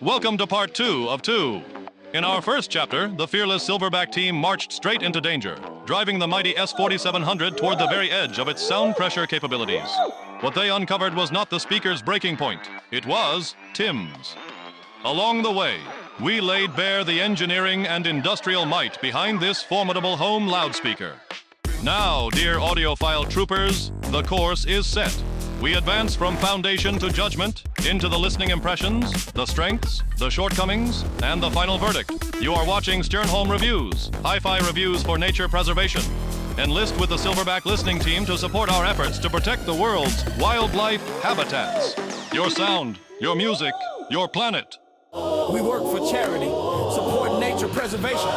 Welcome to part 2 of 2. In our first chapter, the fearless Silverback team marched straight into danger, driving the mighty S-4700 toward the very edge of its sound pressure capabilities. What they uncovered was not the speaker's breaking point. It was Tim's. Along the way, we laid bare the engineering and industrial might behind this formidable home loudspeaker. Now, dear audiophile troopers, the course is set. We advance from foundation to judgment, into the listening impressions, the strengths, the shortcomings, and the final verdict. You are watching Stjernholm Reviews, hi-fi reviews for nature preservation. Enlist with the Silverback listening team to support our efforts to protect the world's wildlife habitats. Your sound, your music, your planet. We work for charity, support nature preservation.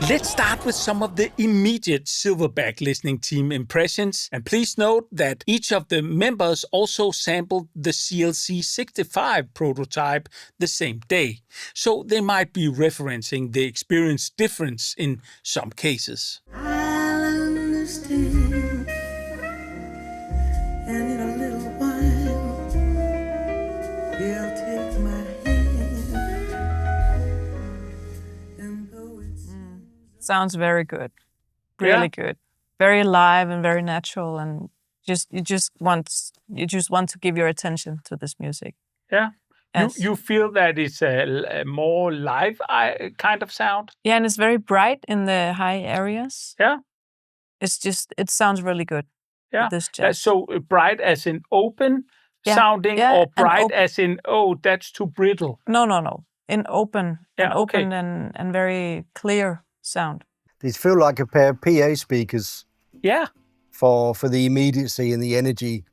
Let's start with some of the immediate Silverback listening team impressions. And please note that each of the members also sampled the CLC-65 prototype the same day. So they might be referencing the experience difference in some cases. I'll understand. And in a little while, he'll take my hand. And though it's Sounds very good. Really good. Very live and very natural, and you just want to give your attention to this music. Yeah. Yes. You feel that it's a more live kind of sound? Yeah, and it's very bright in the high areas. Yeah. It sounds really good. Yeah. This jazz. So bright as in open Yeah. sounding, Yeah, or and bright as in, oh, that's too brittle? No. In open. Yeah, open and very clear sound. These feel like a pair of PA speakers Yeah. for the immediacy and the energy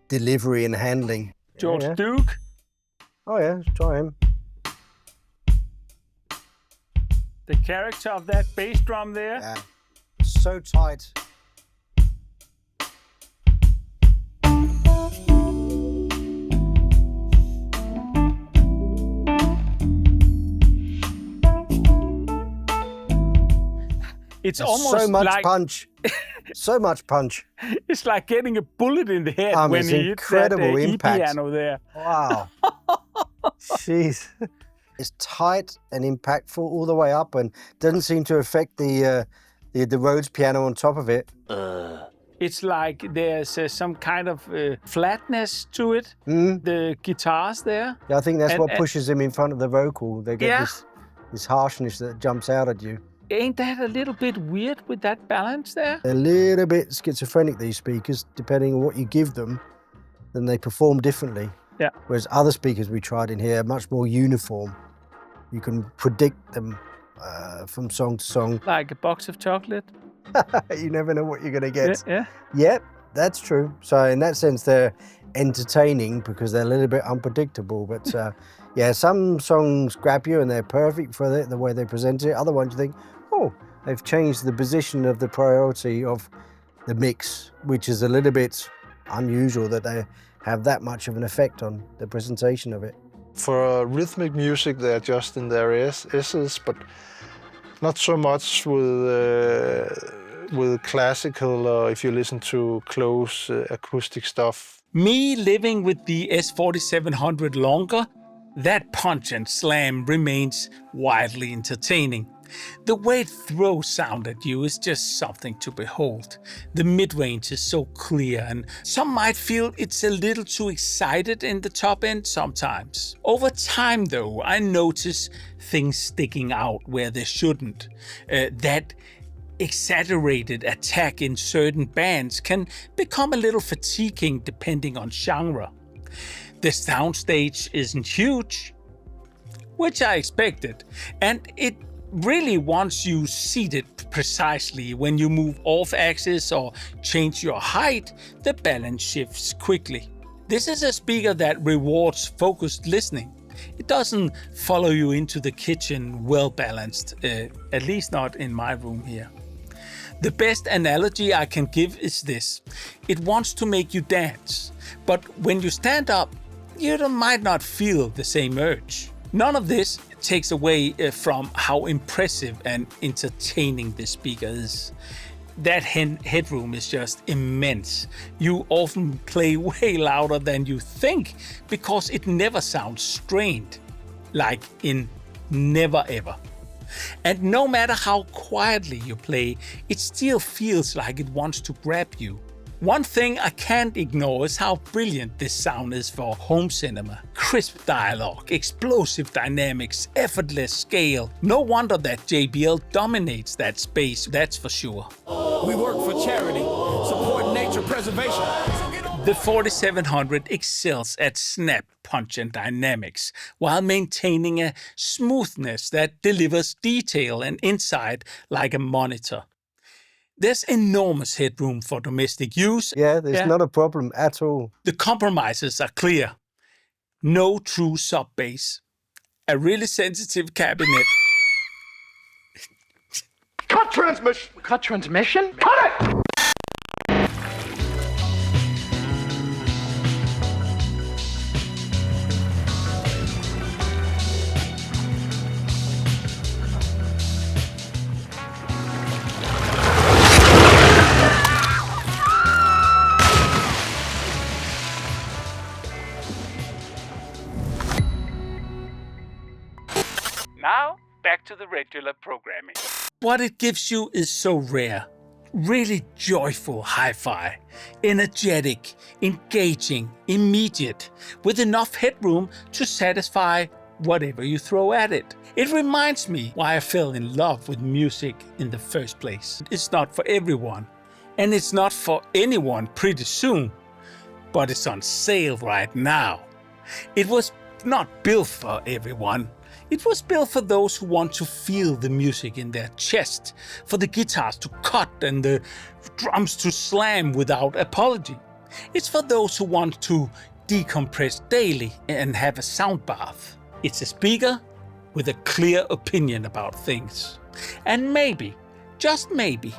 delivery and handling. George Yeah. Duke. Oh yeah, let's try him. The character of that bass drum there. Yeah. So tight. It's There's almost so much like punch. So much punch. it's like getting a bullet in the head when it's he hits that incredible impact. E-piano there. Wow. Jeez. It's tight and impactful all the way up, and doesn't seem to affect the Rhodes piano on top of it. It's like there's some kind of flatness to it. The guitars there. Yeah, I think that's And- what and- pushes him in front of the vocal. They get Yeah. this harshness that jumps out at you. Ain't that a little bit weird with that balance there? They're a little bit schizophrenic, these speakers, depending on what you give them, then they perform differently. Yeah. Whereas other speakers we tried in here are much more uniform. You can predict them from song to song. Like a box of chocolate. You never know what you're going to get. Yeah. Yep, that's true. So in that sense, they're entertaining because they're a little bit unpredictable. But yeah, some songs grab you and they're perfect for the way they present it. Other ones you think, oh, they've changed the position of the priority of the mix, which is a little bit unusual that they have that much of an effect on the presentation of it. For rhythmic music, they're just in their S's, but not so much with classical or if you listen to close acoustic stuff. Me living with the S4700 longer, that punch and slam remains wildly entertaining. The way it throws sound at you is just something to behold. The mid-range is so clear, and some might feel it's a little too excited in the top end sometimes. Over time though, I notice things sticking out where they shouldn't. That exaggerated attack in certain bands can become a little fatiguing depending on genre. The soundstage isn't huge, which I expected, and it really wants you seated precisely. When you move off axis or change your height, the balance shifts quickly. This is a speaker that rewards focused listening. It doesn't follow you into the kitchen well balanced, at least not in my room here. The best analogy I can give is this. It wants to make you dance, but when you stand up, you might not feel the same urge. None of this takes away from how impressive and entertaining this speaker is. That headroom is just immense. You often play way louder than you think because it never sounds strained. like in never ever. And no matter how quietly you play, it still feels like it wants to grab you. One thing I can't ignore is how brilliant this sound is for home cinema. Crisp dialogue, explosive dynamics, effortless scale. No wonder that JBL dominates that space, that's for sure. We work for charity, support nature preservation. The 4700 excels at snap, punch and dynamics while maintaining a smoothness that delivers detail and insight like a monitor. There's enormous headroom for domestic use. Yeah, there's not a problem at all. The compromises are clear. No true sub bass. A really sensitive cabinet. Cut transmission! Cut transmission? Cut it! Now, back to the regular programming. What it gives you is so rare. Really joyful hi-fi. Energetic, engaging, immediate, with enough headroom to satisfy whatever you throw at it. It reminds me why I fell in love with music in the first place. It's not for everyone, and it's not for anyone pretty soon, but it's on sale right now. It was not built for everyone. It was built for those who want to feel the music in their chest, for the guitars to cut and the drums to slam without apology. It's for those who want to decompress daily and have a sound bath. It's a speaker with a clear opinion about things. And maybe, just maybe,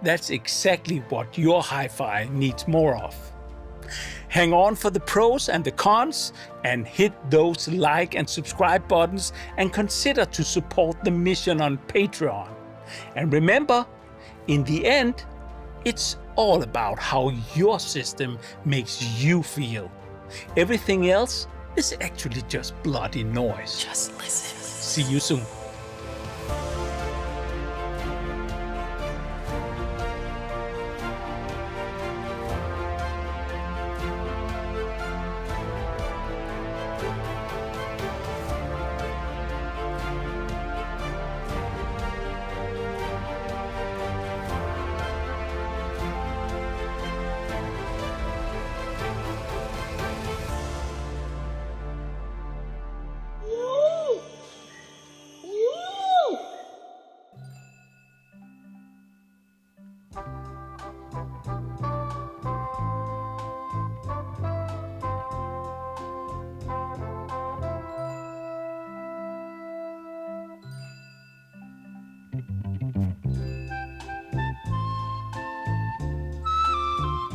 that's exactly what your hi-fi needs more of. Hang on for the pros and the cons, and hit those like and subscribe buttons, and consider to support the mission on Patreon. And remember, in the end, it's all about how your system makes you feel. Everything else is actually just bloody noise. Just listen. See you soon.